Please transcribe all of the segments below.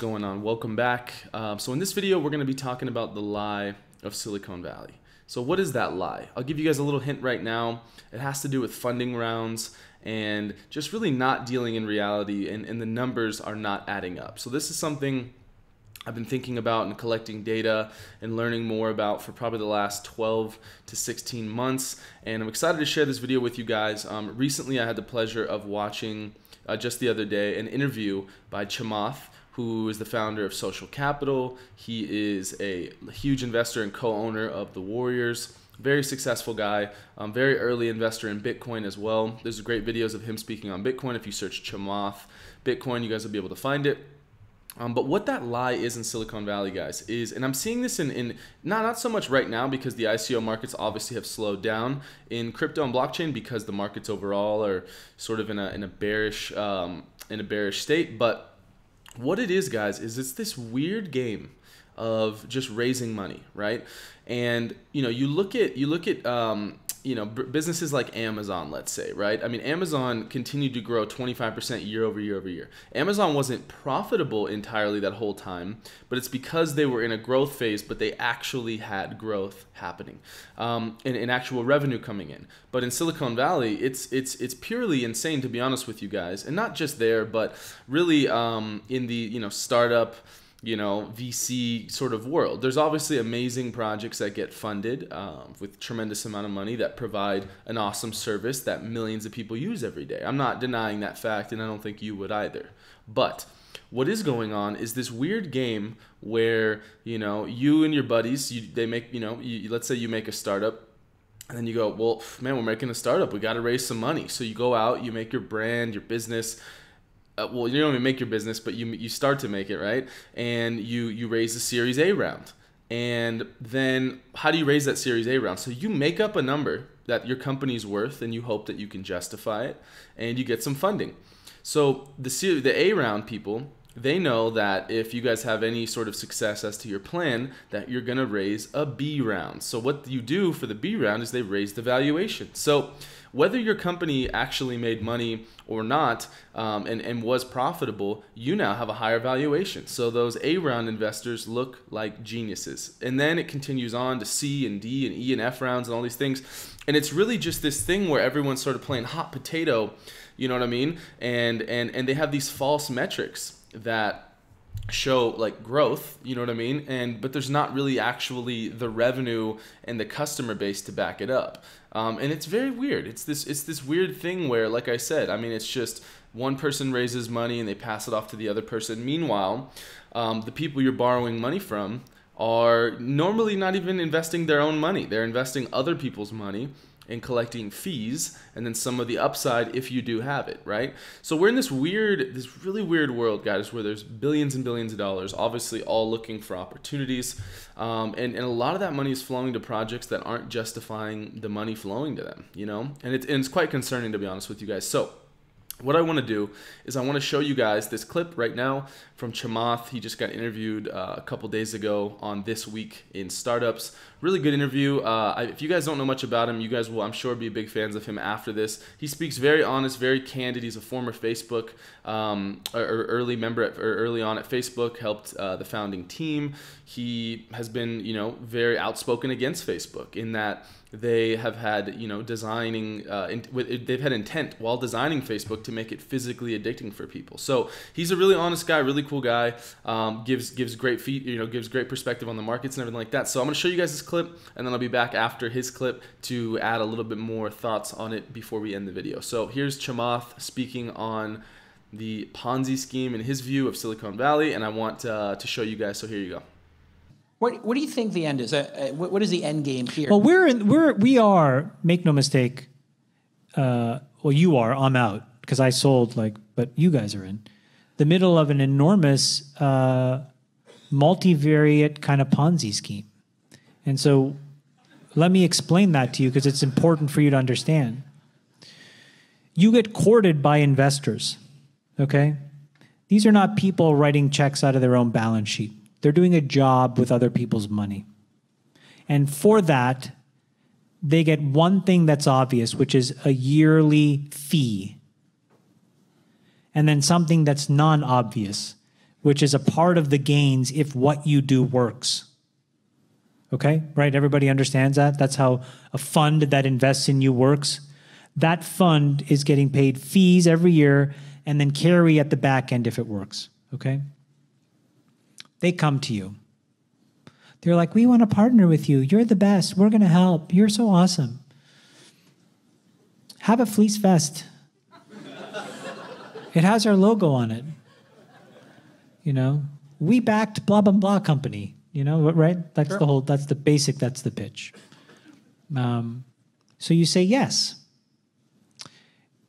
going on? Welcome back. So in this video, we're going to be talking about the lie of Silicon Valley. So what is that lie? I'll give you guys a little hint right now. It has to do with funding rounds and just really not dealing in reality, and the numbers are not adding up. So this is something I've been thinking about and collecting data and learning more about for probably the last 12 to 16 months. And I'm excited to share this video with you guys. Recently, I had the pleasure of watching just the other day an interview by Chamath, who is the founder of Social Capital. He is a huge investor and co-owner of the Warriors. Very successful guy, very early investor in Bitcoin as well. There's great videos of him speaking on Bitcoin. If you search Chamath Bitcoin, you guys will be able to find it. But what that lie is in Silicon Valley, guys, is, and I'm seeing this in not so much right now because the ICO markets obviously have slowed down in crypto and blockchain because the markets overall are sort of in a bearish state. But what it is, guys, is it's this weird game of just raising money, right? And you look at businesses like Amazon, let's say, right? I mean, Amazon continued to grow 25% year over year. Amazon wasn't profitable entirely that whole time, but it's because they were in a growth phase, but they actually had growth happening, and actual revenue coming in. But in Silicon Valley, it's purely insane, to be honest with you guys, and not just there, but really in the startup, VC sort of world. There's obviously amazing projects that get funded with tremendous amount of money that provide an awesome service that millions of people use every day. I'm not denying that fact, and I don't think you would either. But what is going on is this weird game where you and your buddies, let's say you make a startup. And then you go, well, man, we're making a startup. We got to raise some money. So you go out, you make your brand, your business. Well, you don't even make your business, but you start to make it, right? And you raise a Series A round. And then how do you raise that Series A round? So you make up a number that your company's worth, and you hope that you can justify it, and you get some funding. So the A round people, they know that if you guys have any sort of success as to your plan, that you're going to raise a B round. So what you do for the B round is they raise the valuation. So whether your company actually made money or not, and was profitable, you now have a higher valuation. So those A round investors look like geniuses. And then it continues on to C and D and E and F rounds and all these things. And it's really just this thing where everyone's sort of playing hot potato, you know what I mean? And they have these false metrics that show like growth, you know what I mean? But there's not really actually the revenue and the customer base to back it up. And it's very weird. It's this weird thing where, like I said, I mean, it's just one person raises money and they pass it off to the other person. Meanwhile, the people you're borrowing money from are normally not even investing their own money. They're investing other people's money and collecting fees, and then some of the upside if you do have it, right? So we're in this really weird world, guys, where there's billions and billions of dollars, obviously all looking for opportunities, and a lot of that money is flowing to projects that aren't justifying the money flowing to them, and it's quite concerning, to be honest with you guys. So what I want to do is I want to show you guys this clip right now from Chamath. He just got interviewed a couple days ago on This Week in Startups. Really good interview. If you guys don't know much about him, you guys will, I'm sure, be big fans of him after this. He speaks very honest, very candid. He's a former Facebook early on at Facebook, helped the founding team. He has been, very outspoken against Facebook in that they have had, they've had intent while designing Facebook to make it physically addicting for people. So he's a really honest guy, really cool guy. Gives great gives great perspective on the markets and everything like that. So I'm going to show you guys this clip, and then I'll be back after his clip to add a little bit more thoughts on it before we end the video. So here's Chamath speaking on the Ponzi scheme and his view of Silicon Valley, and I want to show you guys. So here you go. What do you think the end is? What is the end game here? Well, we are. Make no mistake. Well, you are. I'm out because I sold. But you guys are in the middle of an enormous multivariate kind of Ponzi scheme, and so let me explain that to you because it's important for you to understand. You get courted by investors. Okay, these are not people writing checks out of their own balance sheet. They're doing a job with other people's money. And for that, they get one thing that's obvious, which is a yearly fee. And then something that's non-obvious, which is a part of the gains if what you do works. Okay, right? Everybody understands that? That's how a fund that invests in you works. That fund is getting paid fees every year and then carry at the back end if it works. Okay? They come to you. They're like, we want to partner with you. You're the best. We're going to help. You're so awesome. Have a fleece vest. It has our logo on it. You know, we backed blah, blah, blah company. You know, right? That's the whole, that's the basic, that's the pitch. So you say yes.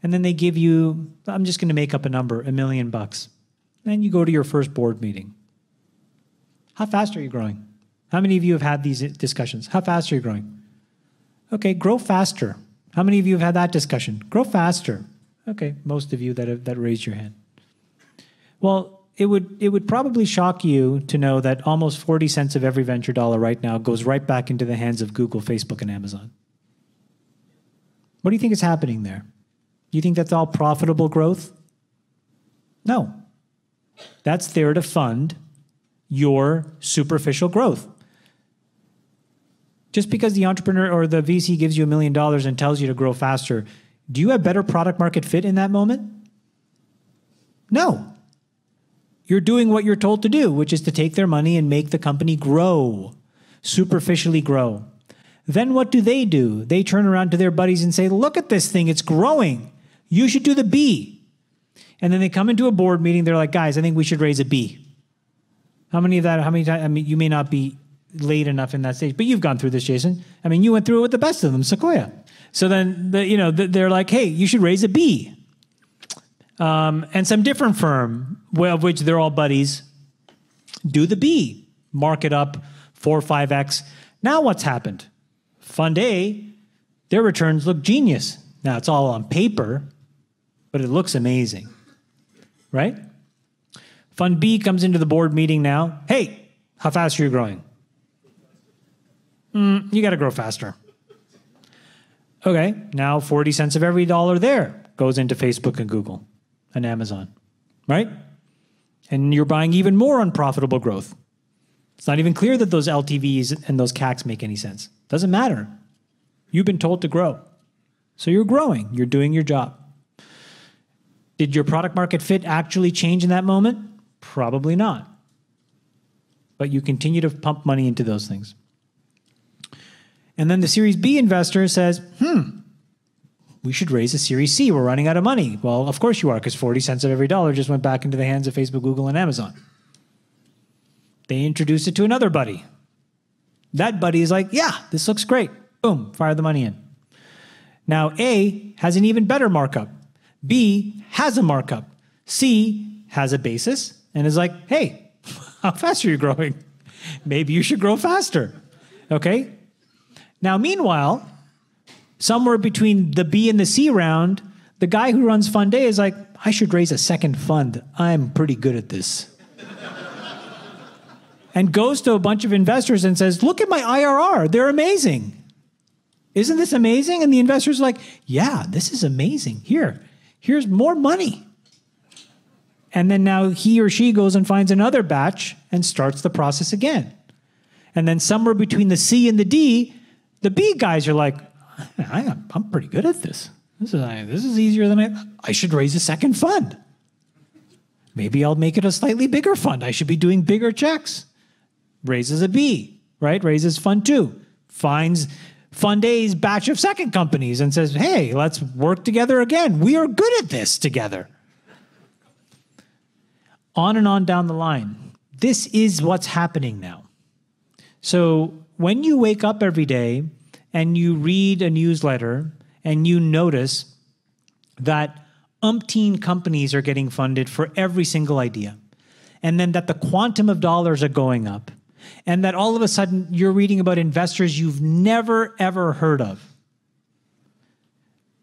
And then they give you, I'm just going to make up a number, $1 million. Then you go to your first board meeting. How fast are you growing? How many of you have had these discussions? How fast are you growing? Okay, grow faster. How many of you have had that discussion? Grow faster. Okay, most of you that raised your hand. Well, it would probably shock you to know that almost 40 cents of every venture dollar right now goes right back into the hands of Google, Facebook, and Amazon. What do you think is happening there? You think that's all profitable growth? No. That's there to fund your superficial growth. Just because the entrepreneur or the VC gives you $1 million and tells you to grow faster, do you have better product market fit in that moment? No. You're doing what you're told to do, which is to take their money and make the company grow, superficially grow. Then what do? They turn around to their buddies and say, look at this thing, it's growing. You should do the B. And then they come into a board meeting, they're like, guys, I think we should raise a B. How many times, I mean, you may not be late enough in that stage, but you've gone through this, Jason. I mean, you went through it with the best of them, Sequoia. So then, they're like, hey, you should raise a B. And some different firm, of which they're all buddies, do the B. Mark it up 4 or 5x. Now what's happened? Fund A, their returns look genius. Now it's all on paper, but it looks amazing, right? Fund B comes into the board meeting now. Hey, how fast are you growing? You got to grow faster. Okay, now 40 cents of every dollar there goes into Facebook and Google and Amazon, right? And you're buying even more unprofitable growth. It's not even clear that those LTVs and those CACs make any sense. Doesn't matter. You've been told to grow. So you're growing. You're doing your job. Did your product market fit actually change in that moment? Probably not. But you continue to pump money into those things. And then the Series B investor says, we should raise a Series C. We're running out of money. Well, of course you are, because 40 cents of every dollar just went back into the hands of Facebook, Google, and Amazon. They introduce it to another buddy. That buddy is like, yeah, this looks great. Boom, fire the money in. Now, A has an even better markup. B has a markup. C has a basis and is like, hey, how fast are you growing? Maybe you should grow faster. Okay? Now, meanwhile, somewhere between the B and the C round, the guy who runs Fund A is like, I should raise a second fund. I'm pretty good at this. And goes to a bunch of investors and says, look at my IRR. They're amazing. Isn't this amazing? And the investor's like, yeah, this is amazing. Here's more money. And then now he or she goes and finds another batch and starts the process again. And then somewhere between the C and the D, the B guys are like, I'm pretty good at this. This is easier than I should raise a second fund. Maybe I'll make it a slightly bigger fund. I should be doing bigger checks. Raises a B, right? Raises Fund 2. Finds Fund A's batch of second companies and says, hey, let's work together again. We are good at this together. On and on down the line. This is what's happening now. So when you wake up every day and you read a newsletter and you notice that umpteen companies are getting funded for every single idea, and then that the quantum of dollars are going up, and that all of a sudden you're reading about investors you've never, ever heard of.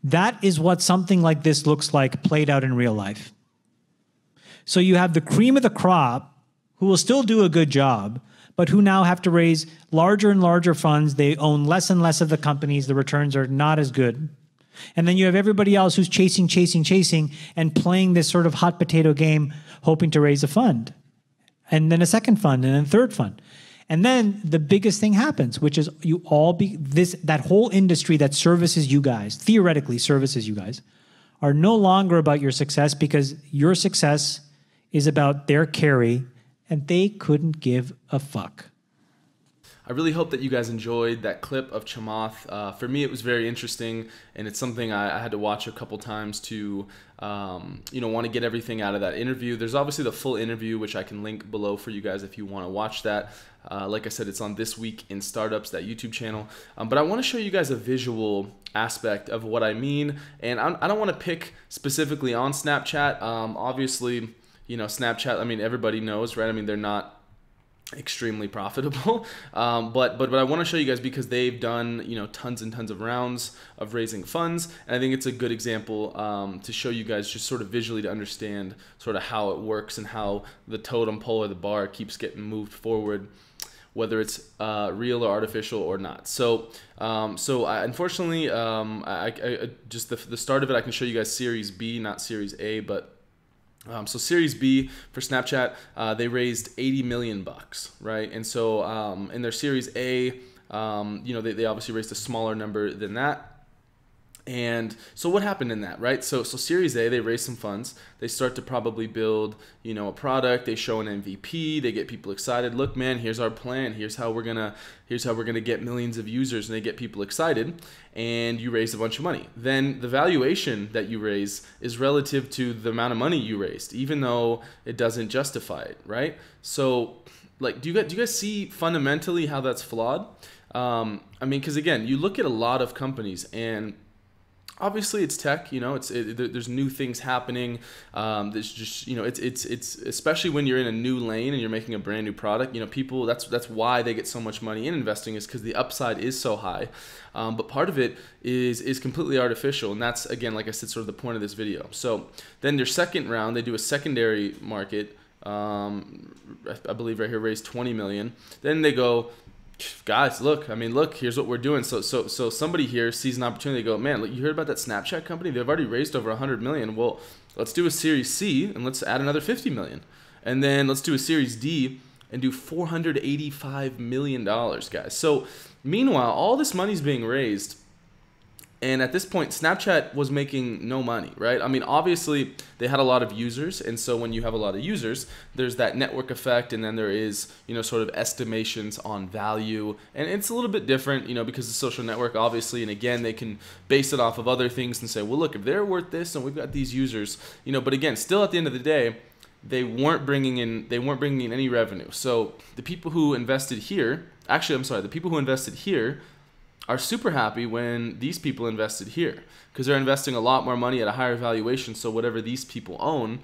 That is what something like this looks like played out in real life. So you have the cream of the crop who will still do a good job, but who now have to raise larger and larger funds. They own less and less of the companies. The returns are not as good. And then you have everybody else who's chasing, and playing this sort of hot potato game, hoping to raise a fund. and then a second fund, and then a third fund. And then the biggest thing happens, which is that whole industry that services you guys, theoretically services you guys, are no longer about your success because your success is about their carry and they couldn't give a fuck. I really hope that you guys enjoyed that clip of Chamath. For me, it was very interesting, and it's something I had to watch a couple times to, want to get everything out of that interview. There's obviously the full interview, which I can link below for you guys if you want to watch that. Like I said, it's on This Week in Startups, that YouTube channel. But I want to show you guys a visual aspect of what I mean, and I don't want to pick specifically on Snapchat. Obviously, Snapchat, I mean, everybody knows, right? I mean, they're not extremely profitable, but I want to show you guys because they've done tons and tons of rounds of raising funds, and I think it's a good example to show you guys just sort of visually to understand sort of how it works and how the totem pole or the bar keeps getting moved forward, whether it's real or artificial or not. So unfortunately, I just the start of it, I can show you guys Series B, not Series A, but so Series B for Snapchat, they raised $80 million, right? And so in their Series A, they obviously raised a smaller number than that. And so what happened in that, right? So Series A, they raise some funds. They start to probably build, a product. They show an MVP. They get people excited. Look, man, here's our plan. Here's how we're gonna get millions of users, and they get people excited. And you raise a bunch of money. Then the valuation that you raise is relative to the amount of money you raised, even though it doesn't justify it, right? So, like, do you guys see fundamentally how that's flawed? Because again, you look at a lot of companies and obviously it's tech, there's new things happening. There's just, it's especially when you're in a new lane and you're making a brand new product, people, that's why they get so much money in investing, is because the upside is so high. But part of it is completely artificial. And that's, again, like I said, sort of the point of this video. So then their second round, they do a secondary market, I believe right here, raised 20 million. Then they go, guys, look, here's what we're doing. So somebody here sees an opportunity. They go, man, look, you heard about that Snapchat company? They've already raised over 100 million. Well, let's do a Series C and let's add another 50 million. And then let's do a Series D and do $485 million, guys. So meanwhile, all this money's being raised. And at this point, Snapchat was making no money, right? Obviously, they had a lot of users. And so when you have a lot of users, there's that network effect. And then there is, sort of estimations on value. And it's a little bit different, because the social network, obviously. And again, they can base it off of other things and say, well, look, if they're worth this and we've got these users, but again, still at the end of the day, they weren't bringing in any revenue. So the people who invested here, the people who invested here are super happy when these people invested here, because they're investing a lot more money at a higher valuation. So whatever these people own,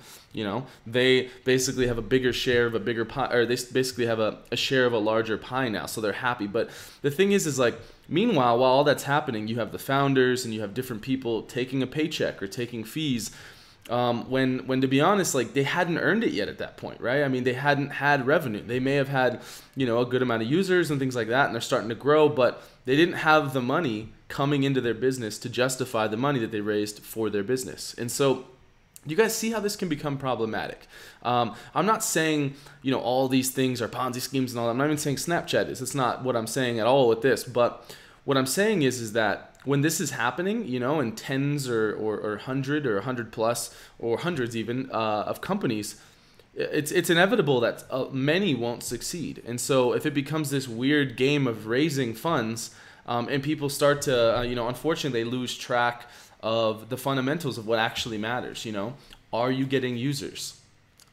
they basically have a bigger share of a bigger pie, or they basically have a share of a larger pie now. So they're happy. But the thing is like, meanwhile, while all that's happening, you have the founders and you have different people taking a paycheck or taking fees. When to be honest, like, they hadn't earned it yet at that point, right? They hadn't had revenue. They may have had, a good amount of users and things like that, and they're starting to grow, but they didn't have the money coming into their business to justify the money that they raised for their business. And so you guys see how this can become problematic. I'm not saying, all these things are Ponzi schemes and all that. I'm not even saying Snapchat is. That's not what I'm saying at all with this. But what I'm saying is that when this is happening, in tens or 100 or 100 plus or hundreds even of companies, it's inevitable that many won't succeed. And so if it becomes this weird game of raising funds, and people start to, unfortunately, they lose track of the fundamentals of what actually matters. Are you getting users?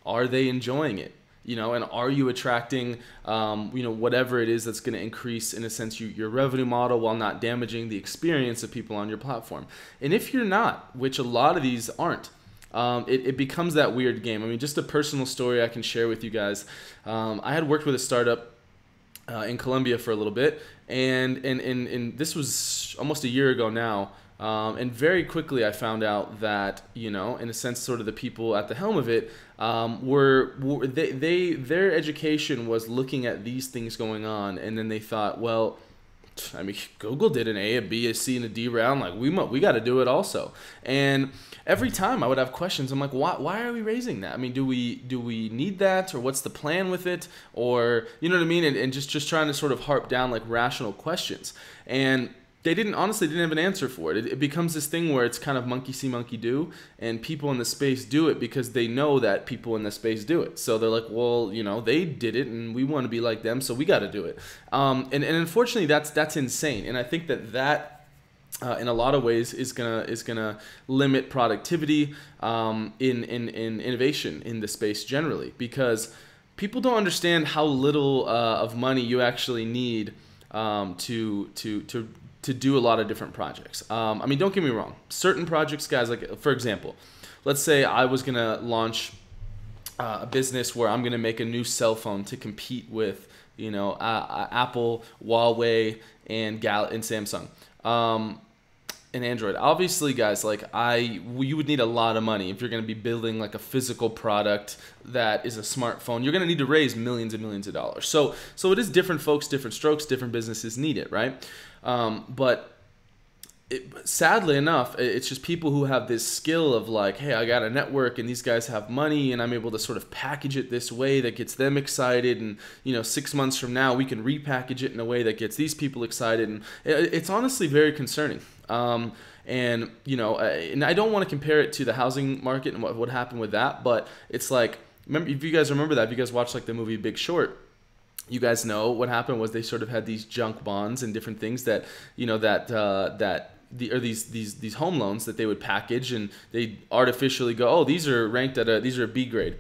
Are they enjoying it? And are you attracting, whatever it is that's going to increase, in a sense, your revenue model while not damaging the experience of people on your platform? And if you're not, which a lot of these aren't, it becomes that weird game. Just a personal story I can share with you guys. I had worked with a startup in Colombia for a little bit, and this was almost a year ago now. And very quickly I found out that, in a sense, sort of the people at the helm of it their education was looking at these things going on, and then they thought, well, I mean, Google did an A, a B, a C, and a D round. Like we got to do it also. And every time I would have questions. I'm like, why are we raising that? I mean, do we need that, or what's the plan with it, or you know what I mean? And just trying to sort of harp down like rational questions. And they didn't have an answer for it. It becomes this thing where it's kind of monkey see, monkey do, and people in the space do it because they know that people in the space do it. So they're like, well, you know, they did it, and we want to be like them, so we got to do it. And unfortunately, that's insane. And I think that in a lot of ways is gonna limit productivity in innovation in the space generally, because people don't understand how little of money you actually need to do a lot of different projects. I mean, don't get me wrong. Certain projects, guys, like for example, let's say I was gonna launch a business where I'm gonna make a new cell phone to compete with, you know, Apple, Huawei, and Samsung, and Android. Obviously, guys, like you would need a lot of money if you're gonna be building like a physical product that is a smartphone. You're gonna need to raise millions and millions of dollars. So it is different folks, different strokes, different businesses need it, right? But sadly enough, it's just people who have this skill of like, hey, I got a network and these guys have money and I'm able to sort of package it this way that gets them excited. And, you know, 6 months from now, we can repackage it in a way that gets these people excited. And it's honestly very concerning. And, you know, and I don't want to compare it to the housing market and what happened with that. But it's like, if you guys remember that, if you guys watched like the movie Big Short, you guys know what happened was they sort of had these junk bonds and different things that, you know, these home loans that they would package, and they artificially go, oh, these are ranked these are a B grade.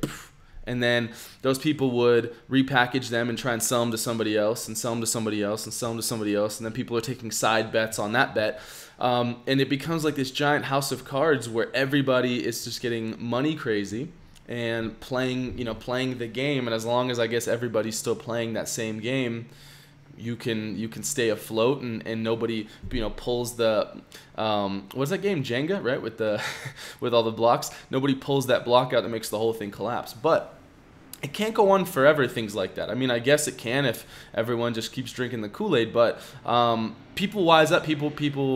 And then those people would repackage them and try and sell them to somebody else and sell them to somebody else and sell them to somebody else. And then people are taking side bets on that bet. And it becomes like this giant house of cards where everybody is just getting money crazy and playing the game. And as long as I guess everybody's still playing that same game, you can stay afloat, and nobody, you know, pulls the what's that game, Jenga, right, with the with all the blocks. Nobody pulls that block out that makes the whole thing collapse. But it can't go on forever, things like that. I mean, I guess it can if everyone just keeps drinking the Kool-Aid, but people wise up, people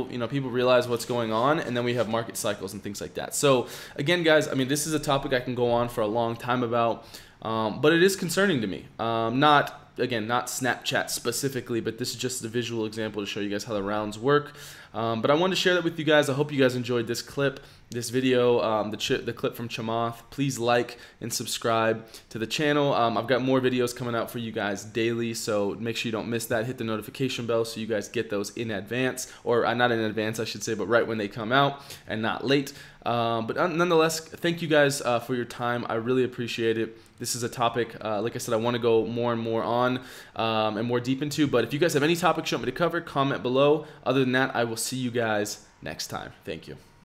realize what's going on, and then we have market cycles and things like that. So again, guys, I mean, this is a topic I can go on for a long time about, but it is concerning to me. Not Snapchat specifically, but this is just a visual example to show you guys how the rounds work. But I wanted to share that with you guys. I hope you guys enjoyed this clip, this video, the clip from Chamath. Please like and subscribe to the channel. I've got more videos coming out for you guys daily, so make sure you don't miss that. Hit the notification bell so you guys get those in advance, or not in advance, I should say, but right when they come out and not late. But nonetheless, thank you guys for your time. I really appreciate it. This is a topic, like I said, I want to go more and more on and more deep into. But if you guys have any topics you want me to cover, comment below. Other than that, I will see you guys next time. Thank you.